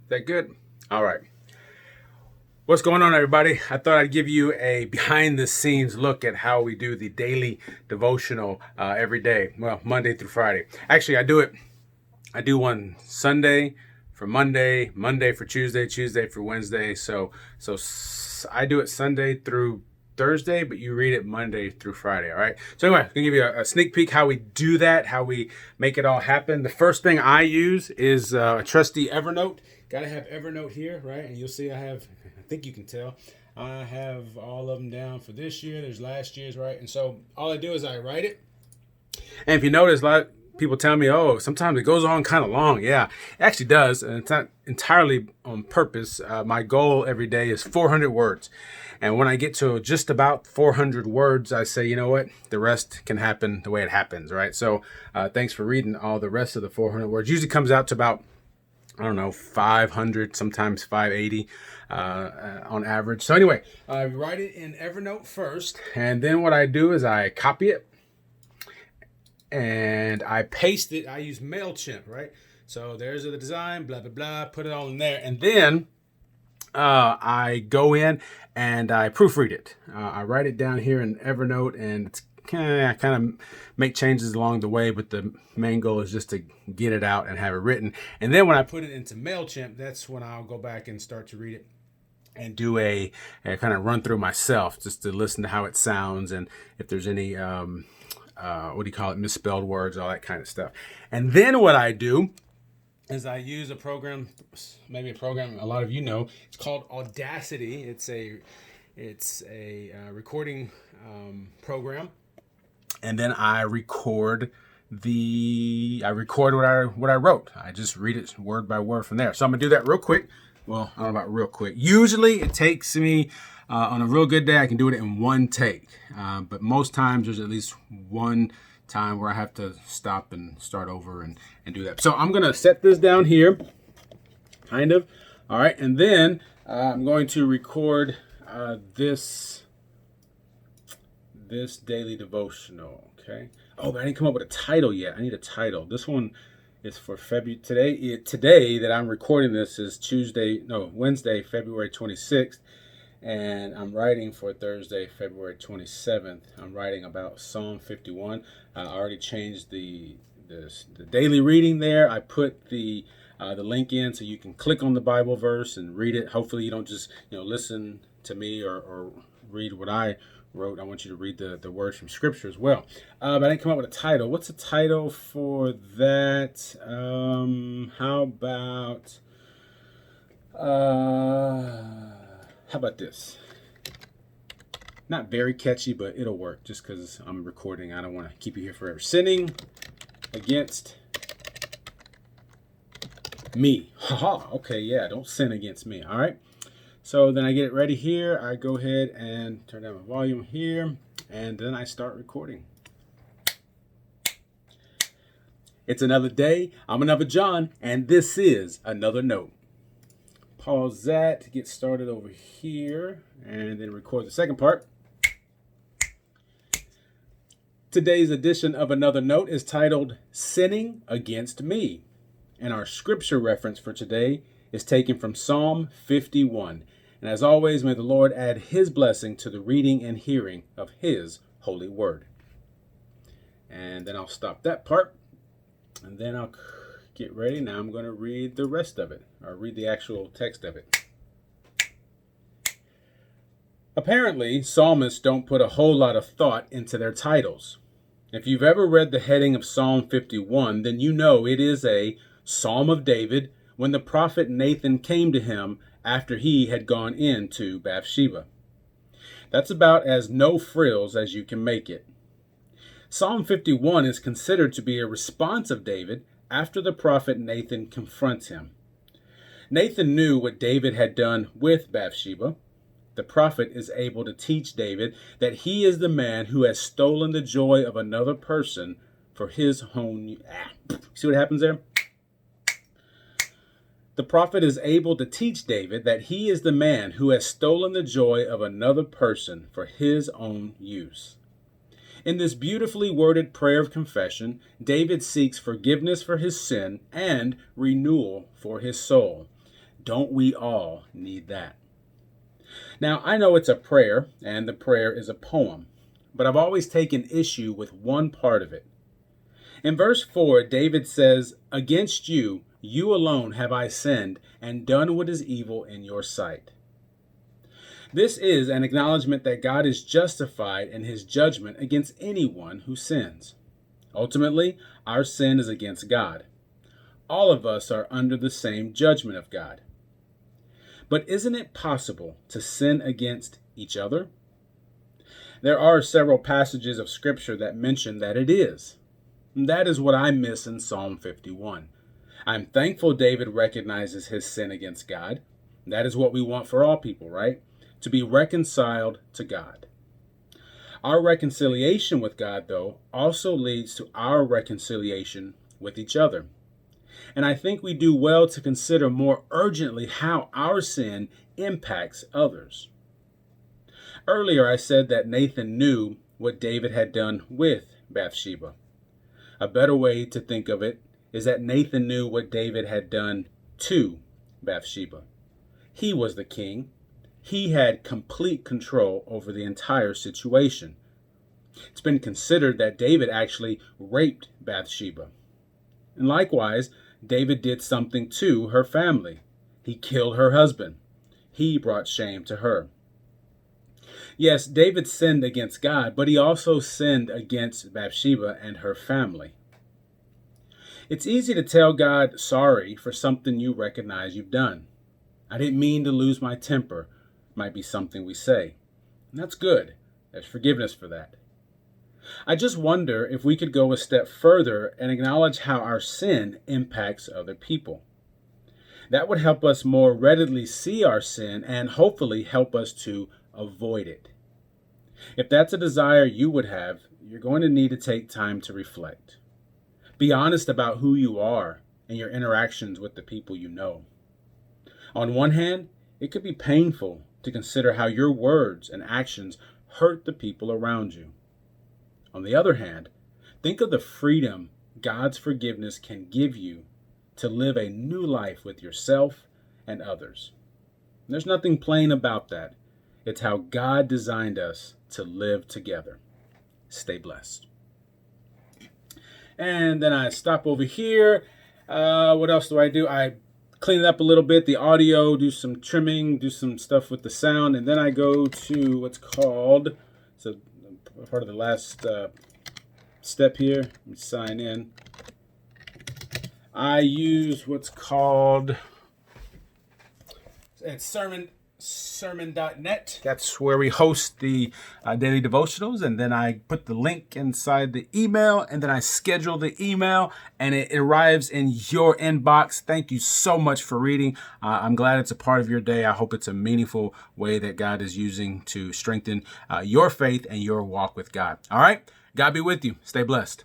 That good? All right. What's going on, everybody? I thought I'd give you a behind the scenes look at how we do the daily devotional every day. Well, Monday through Friday. Actually, I do one Sunday for Monday, Monday for Tuesday, Tuesday for Wednesday. So I do it Sunday through Thursday, but you read it Monday through Friday. All right. So anyway, I'm gonna give you a sneak peek how we do that, how we make it all happen. The first thing I use is a trusty Evernote. Got to have Evernote here, right? And you'll see I think you can tell, I have all of them down for this year. There's last year's, right? And so all I do is I write it. And if you notice, a lot of people tell me, oh, sometimes it goes on kind of long. Yeah, it actually does. And it's not entirely on purpose. My goal every day is 400 words. And when I get to just about 400 words, I say, you know what? The rest can happen the way it happens, right? So thanks for reading all the rest of the 400 words. Usually comes out to about, I don't know, 500, sometimes 580 on average. So anyway, I write it in Evernote first. And then what I do is I copy it and I paste it. I use MailChimp, right? So there's the design, blah, blah, blah, put it all in there. And then I go in and I proofread it. I write it down here in Evernote, and it's I kind of make changes along the way, but the main goal is just to get it out and have it written. And then when I put it into MailChimp, that's when I'll go back and start to read it and do a kind of run through myself, just to listen to how it sounds and if there's any misspelled words, all that kind of stuff. And then what I do is I use a program, maybe a program a lot of you know. It's called Audacity. It's a recording program. And then I record what I wrote. I just read it word by word from there. So I'm gonna do that real quick. Well, I don't know about real quick. Usually it takes me on a real good day, I can do it in one take. But most times there's at least one time where I have to stop and start over and do that. So I'm gonna set this down here, kind of. All right, and then I'm going to record this daily devotional. Okay. Oh, but I didn't come up with a title yet. I need a title. This one is for February. Today that I'm recording this is Wednesday, February 26th. And I'm writing for Thursday, February 27th. I'm writing about Psalm 51. I already changed the daily reading there. I put the link in so you can click on the Bible verse and read it. Hopefully you don't just listen to me or read what I wrote. I want you to read the words from Scripture as well. But I didn't come up with a title. What's a title for that? How about this? Not very catchy, but it'll work just because I'm recording. I don't want to keep you here forever. Sinning against me. Haha. Okay, yeah. Don't sin against me. All right. So then I get it ready here. I go ahead and turn down my volume here, and then I start recording. It's another day. I'm another John, and this is another note. Pause that to get started over here, and then record the second part. Today's edition of Another Note is titled Sinning Against Me, and our scripture reference for today is taken from Psalm 51. And as always, may the Lord add his blessing to the reading and hearing of his holy word. And then I'll stop that part, and then I'll get ready. Now I'm going to read the rest of it, or read the actual text of it. Apparently, psalmists don't put a whole lot of thought into their titles. If you've ever read the heading of Psalm 51, then you know it is a Psalm of David when the prophet Nathan came to him after he had gone into Bathsheba. That's about as no frills as you can make it. Psalm 51 is considered to be a response of David after the prophet Nathan confronts him. Nathan knew what David had done with Bathsheba. The prophet is able to teach David that he is the man who has stolen the joy of another person for his own. See what happens there? The prophet is able to teach David that he is the man who has stolen the joy of another person for his own use. In this beautifully worded prayer of confession, David seeks forgiveness for his sin and renewal for his soul. Don't we all need that? Now, I know it's a prayer, and the prayer is a poem, but I've always taken issue with one part of it. In verse 4, David says, "Against you, you alone have I sinned, and done what is evil in your sight." This is an acknowledgement that God is justified in his judgment against anyone who sins. Ultimately, our sin is against God. All of us are under the same judgment of God. But isn't it possible to sin against each other? There are several passages of Scripture that mention that it is. That is what I miss in Psalm 51. I'm thankful David recognizes his sin against God. That is what we want for all people, right? To be reconciled to God. Our reconciliation with God, though, also leads to our reconciliation with each other. And I think we do well to consider more urgently how our sin impacts others. Earlier, I said that Nathan knew what David had done with Bathsheba. A better way to think of it is that Nathan knew what David had done to Bathsheba. He was the king. He had complete control over the entire situation. It's been considered that David actually raped Bathsheba. And likewise, David did something to her family. He killed her husband. He brought shame to her. Yes, David sinned against God, but he also sinned against Bathsheba and her family. It's easy to tell God sorry for something you recognize you've done. "I didn't mean to lose my temper," might be something we say. And that's good. There's forgiveness for that. I just wonder if we could go a step further and acknowledge how our sin impacts other people. That would help us more readily see our sin and hopefully help us to avoid it. If that's a desire you would have, you're going to need to take time to reflect. Be honest about who you are and your interactions with the people you know. On one hand, it could be painful to consider how your words and actions hurt the people around you. On the other hand, think of the freedom God's forgiveness can give you to live a new life with yourself and others. There's nothing plain about that. It's how God designed us to live together. Stay blessed. And then I stop over here. What else do? I clean it up a little bit, the audio, do some trimming, do some stuff with the sound, and then I go to what's called, so part of the last step here, let me sign in. I use what's called, it's sermon.net. That's where we host the daily devotionals, and then I put the link inside the email, and then I schedule the email, and it arrives in your inbox. Thank you so much for reading. I'm glad it's a part of your day. I hope it's a meaningful way that God is using to strengthen your faith and your walk with God. All right, God be with you. Stay blessed.